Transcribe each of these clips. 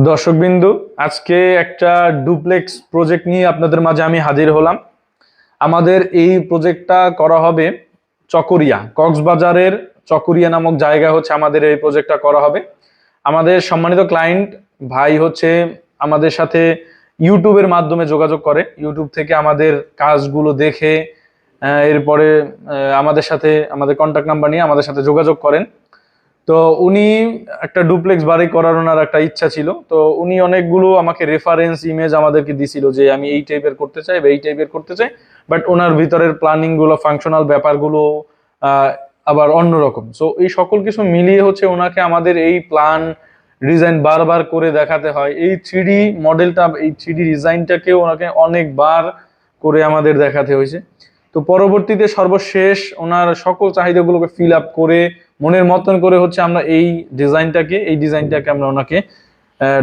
দর্শকবিন্দু, আজকে একটা duplex project নিয়ে আপনাদের মাঝে আমি হাজির হলাম। আমাদের এই প্রজেক্টটা করা হবে চকরিয়া, কক্সবাজারের চকরিয়া নামক জায়গা হচ্ছে আমাদের এই প্রজেক্টটা করা হবে। আমাদের সম্মানিত ক্লায়েন্ট ভাই হচ্ছে আমাদের সাথে ইউটিউবের মাধ্যমে যোগাযোগ করে, ইউটিউব থেকে আমাদের কাজগুলো দেখে এরপরে আমাদের সাথে আমাদের কন্ট্যাক্ট নাম্বার নিয়ে আমাদের সাথে যোগাযোগ করেন। তো উনি একটা ডুপ্লেক্স বাড়ি করার ওনার একটা ইচ্ছা ছিল, তো উনি অনেকগুলো আমাকে রেফারেন্স ইমেজ আমাদেরকে দিছিল যে আমি এই টাইপের করতে চাই বা এই টাইপের করতে চাই, বাট ওনার ভিতরের প্ল্যানিং গুলো, ফাংশনাল ব্যাপারগুলো আবার অন্যরকম। সো এই সকল কিছু মিলিয়ে হচ্ছে ওনাকে আমাদের এই প্ল্যান ডিজাইন বারবার করে দেখাতে হয়। এই থ্রিডি মডেলটা, এই থ্রিডি ডিজাইনটাকে ওনাকে অনেকবার করে আমাদের দেখাতে হয়েছে। তো পরবর্তীতে সর্বশেষ ওনার সকল চাহিদাগুলোকে ফিল আপ করে মনের মতন করে হচ্ছে আমরা এই ডিজাইনটাকে আমরা ওনাকে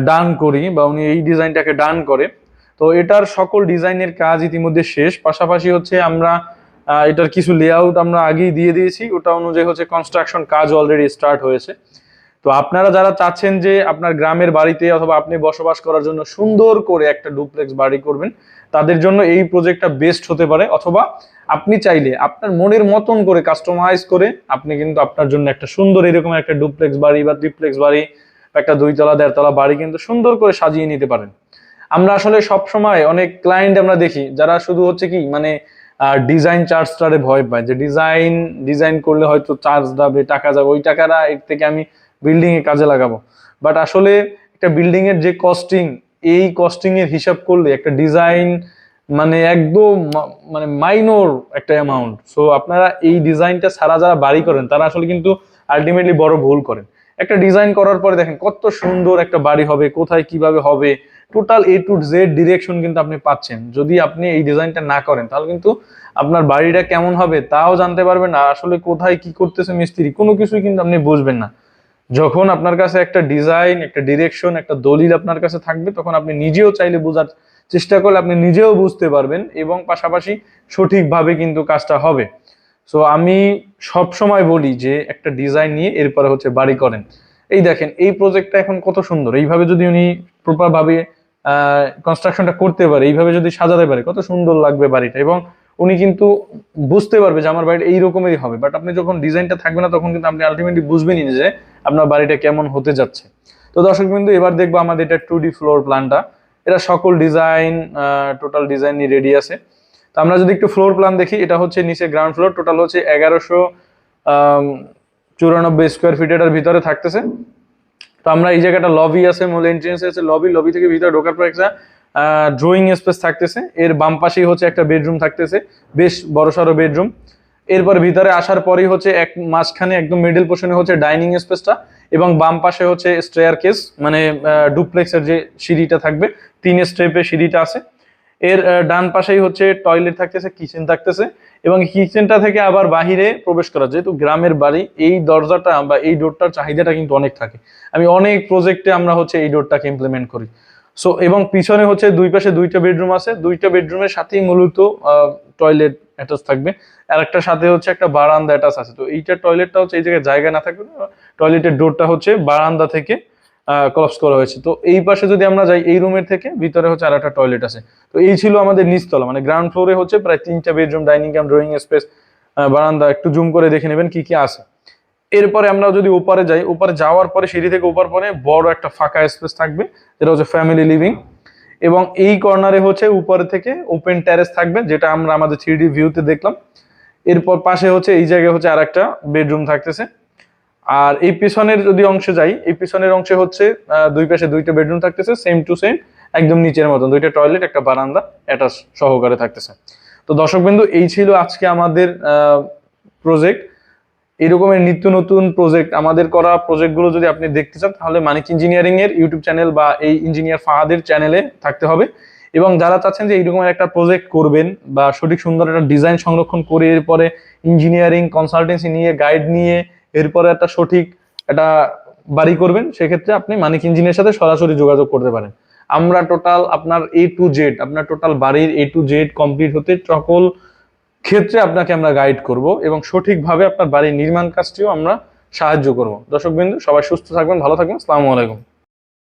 ডান করি, বা উনি এই ডিজাইনটাকে ডান করে। তো এটার সকল ডিজাইনের কাজ ইতিমধ্যে শেষ, পাশাপাশি হচ্ছে আমরা এটার কিছু লেআউট আমরা আগেই দিয়ে দিয়েছি, ওটা অনুযায়ী হচ্ছে কনস্ট্রাকশন কাজ অলরেডি স্টার্ট হয়েছে। তো আপনারা যারা চাচ্ছেন যে আপনার গ্রামের বাড়িতে অথবা আপনি বসবাস করার জন্য সুন্দর করে একটা ডুপ্লেক্স বাড়ি করবেন, তাদের জন্য এই প্রজেক্টটা বেস্ট হতে পারে। অথবা আপনি চাইলে আপনার মনের মতন করে কাস্টমাইজ করে আপনি কিন্তু আপনার জন্য একটা সুন্দর এরকম একটা ডুপ্লেক্স বাড়ি বা ট্রিপ্লেক্স বাড়ি, একটা 2 তলা 1.5 তলা বাড়ি কিন্তু সুন্দর করে সাজিয়ে নিতে পারেন। আমরা আসলে সব সময় অনেক ক্লায়েন্ট আমরা দেখি যারা শুধু হচ্ছে কি মানে ডিজাইন চার্জটারে ভয় পায়, যে ডিজাইন করলে হয়তো চার্জ যাবে, টাকা যাবে, ওই টাকাটা এর থেকে আমি বিল্ডিং এ কাজে লাগাবো। বাট আসলে একটা বিল্ডিং এর যে কস্টিং, এই কস্টিং এর হিসাব করলে একটা ডিজাইন মানে একদম মানে মাইনর একটা অ্যামাউন্ট। সো আপনারা এই ডিজাইনটা ছাড়া যারা বাড়ি করেন তারা আসলে কিন্তু আলটিমেটলি বড় ভুল করেন। একটা ডিজাইন করার পরে দেখেন কত সুন্দর একটা বাড়ি হবে, কোথায় কিভাবে হবে, total A to Z direction কিন্তু আপনি পাচ্ছেন। যদি আপনি এই ডিজাইনটা না করেন তাহলে কিন্তু আপনার বাড়িটা কেমন হবে তাও জানতে পারবেন না, আসলে কোথায় কি করতেছে মিস্ত্রি কোনো কিছুই কিন্তু আপনি বুঝবেন না। যখন আপনার কাছে একটা ডিজাইন, একটা ডিরেকশন, একটা দলিল আপনার কাছে থাকবে, তখন আপনি নিজেও চাইলে বোঝার চেষ্টা করলে আপনি নিজেও বুঝতে পারবেন এবং পাশাপাশি সঠিকভাবে কিন্তু কাজটা হবে। সো আমি সব সময় বলি যে একটা ডিজাইন নিয়ে এরপরে হচ্ছে বাড়ি করেন। এই দেখেন এই প্রজেক্টটা এখন কত সুন্দর, এইভাবে যদি উনি প্রপার ভাবে কনস্ট্রাকশনটা করতে পারে, এইভাবে যদি সাজাতে পারে কত সুন্দর লাগবে বাড়িটা, এবং উনি কিন্তু বুঝতে পারবে যে আমার বাড়িটা এইরকমেরই হবে। বাট আপনি যখন ডিজাইনটা থাকবে না তখন কিন্তু আপনি আলটিমেটলি বুঝবেনই যে আপনার বাড়িটা কেমন হতে যাচ্ছে। তো দর্শক বিন্দু, এবার দেখবো আমাদের এটা 2D ফ্লোর প্ল্যানটা। এটা সকল ডিজাইন, টোটাল ডিজাইন রেডি আছে। তো আমরা যদি একটু ফ্লোর প্ল্যান দেখি, এটা হচ্ছে নিচে গ্রাউন্ড ফ্লোর, টোটাল হচ্ছে 1194 স্কোয়ার ফিট এটার ভিতরে থাকতেছে। তো আমরা এই জায়গাটা লবি আছে, মূল এন্ট্রেন্স আছে লবি থেকে ভিতরে ঢোকার পর একটা ড্রয়িং স্পেস থাকতেছে। এর বাম পাশেই হচ্ছে একটা বেডরুম থাকতেছে, বেশ বড়সড় বেডরুম। এরপর ভিতরে আসার পরেই হচ্ছে এক মাঝখানে একদম মিডল পোর্শনে হচ্ছে ডাইনিং স্পেসটা, এবং বাম পাশে হচ্ছে স্টেয়ার কেস, মানে ডুপ্লেক্সের যে সিঁড়িটা থাকবে 3 স্টেপের সিঁড়িটা আছে। এর ডান পাশেই হচ্ছে টয়লেট থাকতেছে, কিচেন থাকতেছে, এবং কিচেনটা থেকে আবার বাহিরে প্রবেশ করা। যেহেতু গ্রামের বাড়ি, এই দরজাটা বা এই ডোরটার চাহিদাটা কিন্তু অনেক থাকে। আমি অনেক প্রজেক্টে আমরা হচ্ছে এই ডোরটাকে ইমপ্লিমেন্ট করি। সো এবং পিছনে হচ্ছে দুই পাশে 2টা বেডরুম আছে, 2টা বেডরুমের সাথেই মূলত টয়লেট অ্যাটাচ থাকবে, আর একটা সাথে হচ্ছে একটা বারান্দা অ্যাটাচ আছে। তো এইটা টয়লেটটা হচ্ছে এই জায়গায় জায়গা না থাকবে, টয়লেটের ডোরটা হচ্ছে বারান্দা থেকে ক্রস করা হয়েছে। তো এই পাশে যদি আমরা যাই, এই রুমের থেকে ভিতরে হচ্ছে আর একটা টয়লেট আছে। তো এই ছিল আমাদের নিচতলা, মানে গ্রাউন্ড ফ্লোরে হচ্ছে প্রায় 3টা বেডরুম, ডাইনিং কাম, ড্রয়িং স্পেস, বারান্দা। একটু জুম করে দেখে নেবেন কি কি আছে। এরপরে আমরা যদি উপরে যাই, উপরে যাওয়ার পরে সিঁড়ি থেকে উপর পরে বড় একটা ফাঁকা স্পেস থাকবে, যেটা হচ্ছে ফ্যামিলি লিভিং। এবং এই কর্নারে হচ্ছে উপরে থেকে ওপেন টেরেস থাকবে, যেটা আমরা আমাদের 3D ভিউতে দেখলাম। এরপর পাশে হচ্ছে এই জায়গায় হচ্ছে আর একটা বেডরুম থাকতেছে। আর এই পিছনের যদি অংশে যাই, এই পিছনের অংশে হচ্ছে দুই পাশে 2টা বেডরুম থাকতেছে, সেম টু সেম একদম নিচের মতন, 2টা টয়লেট, একটা বারান্দা অ্যাটাচ সহকারে থাকতেছে। তো দর্শক বিন্দু, এই ছিল আজকে আমাদের প্রজেক্ট। এরকমের নিত্য নতুন প্রজেক্ট, আমাদের করা প্রজেক্টগুলো যদি আপনি দেখতে চান তাহলে মানিক ইঞ্জিনিয়ারিং এর ইউটিউব চ্যানেল বা এই ইঞ্জিনিয়ার ফাহাদের চ্যানেলে থাকতে হবে। এবং যারা চাচ্ছেন যে এইরকম একটা প্রজেক্ট করবেন বা সঠিক সুন্দর একটা ডিজাইন সংরক্ষণ করে এরপরে ইঞ্জিনিয়ারিং কনসালটেন্সি নিয়ে, গাইড নিয়ে এরপরে একটা সঠিক একটা বাড়ি করবেন, সেক্ষেত্রে আপনি মানিক ইঞ্জিনিয়ারের সাথে সরাসরি যোগাযোগ করতে পারেন। আমরা টোটাল আপনার A to Z, আপনার টোটাল বাড়ির A to Z কমপ্লিট হতে সকল ক্ষেত্রে আপনাকে আমরা গাইড করব এবং সঠিকভাবে আপনার বাড়ির নির্মাণ কাজটিও আমরা সাহায্য করব। দর্শকবৃন্দ, সবাই সুস্থ থাকবেন, ভালো থাকবেন। আসসালামু আলাইকুম।